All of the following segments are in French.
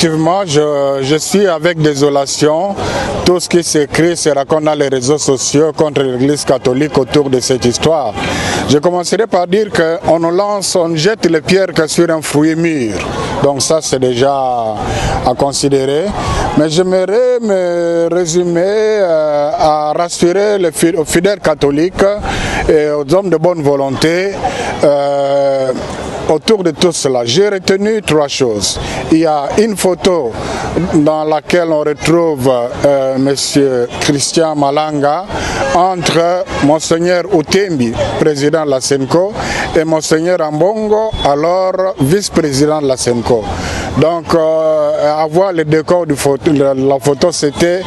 effectivement, je suis avec désolation tout ce qui s'écrit, se raconte dans les réseaux sociaux contre l'Église catholique autour de cette histoire. Je commencerai par dire qu'on nous lance, on jette les pierres que sur un fruit mûr. Donc ça, c'est déjà à considérer. Mais j'aimerais me résumer à rassurer aux fidèles catholiques et aux hommes de bonne volonté autour de tout cela. J'ai retenu trois choses. Il y a une photo dans laquelle on retrouve M. Christian Malanga entre Monseigneur Utembi, président de la SENCO, et Monseigneur Ambongo, alors vice-président de la SENCO. Donc, avoir le décor de la photo, c'était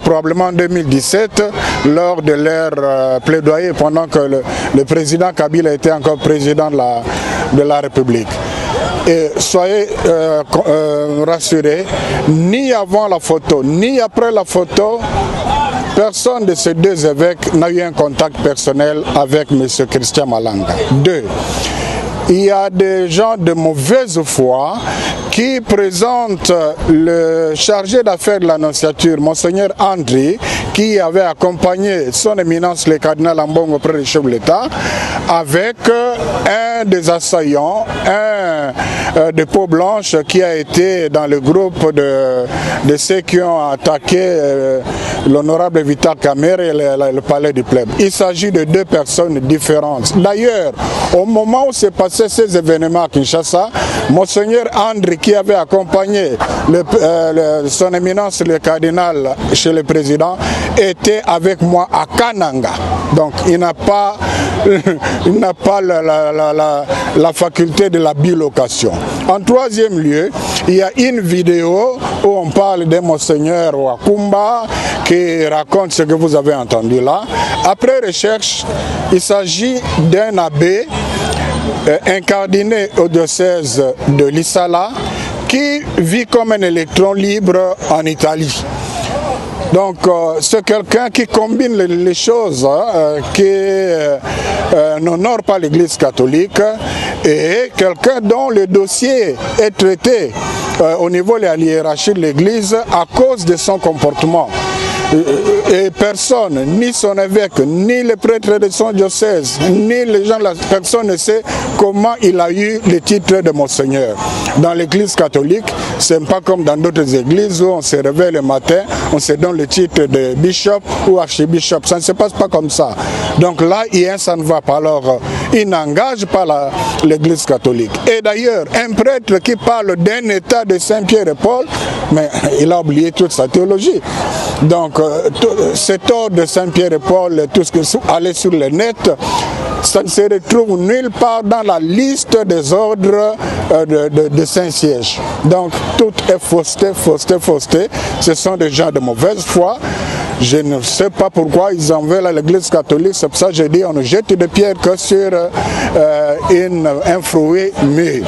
probablement en 2017, lors de leur plaidoyer, pendant que le président Kabila était encore président de la République. Et soyez rassurés, ni avant la photo, ni après la photo, personne de ces deux évêques n'a eu un contact personnel avec M. Christian Malanga. Deux, il y a des gens de mauvaise foi qui présentent le chargé d'affaires de l'Annonciature, Monseigneur Andri, qui avait accompagné son éminence le cardinal Ambongo auprès du chef de l'État, avec un des assaillants, un de peau blanche qui a été dans le groupe de ceux qui ont attaqué l'honorable Vital Kamerhe et le palais du Plèbe. Il s'agit de deux personnes différentes. D'ailleurs, au moment où s'est passé ces événements à Kinshasa, Monseigneur Andri, qui avait accompagné son éminence le cardinal chez le président, était avec moi à Kananga. Donc il n'a pas la faculté de la bilocation. En troisième lieu, il y a une vidéo où on parle de Monseigneur Wakumba qui raconte ce que vous avez entendu là. Après recherche, il s'agit d'un abbé incardiné au diocèse de Lissala qui vit comme un électron libre en Italie. Donc c'est quelqu'un qui combine les choses, qui n'honore pas l'Église catholique et quelqu'un dont le dossier est traité au niveau de la hiérarchie de l'Église à cause de son comportement. Et personne, ni son évêque, ni le prêtre de son diocèse, ni les gens, personne ne sait comment il a eu le titre de Monseigneur. Dans l'église catholique, c'est pas comme dans d'autres églises où on se réveille le matin, on se donne le titre de bishop ou archibishop. Ça ne se passe pas comme ça. Donc là, ça ne va pas. Alors, il n'engage pas l'église catholique. Et d'ailleurs, un prêtre qui parle d'un état de Saint-Pierre et Paul, mais il a oublié toute sa théologie. Donc, cet ordre de Saint-Pierre et Paul, tout ce qui allait sur le net, ça ne se retrouve nulle part dans la liste des ordres de Saint-Siège. Donc, tout est fausseté, fausseté, fausseté. Ce sont des gens de mauvaise foi. Je ne sais pas pourquoi ils en veulent à l'église catholique. C'est pour ça que je dis on ne jette des pierres que sur un fruit mûr.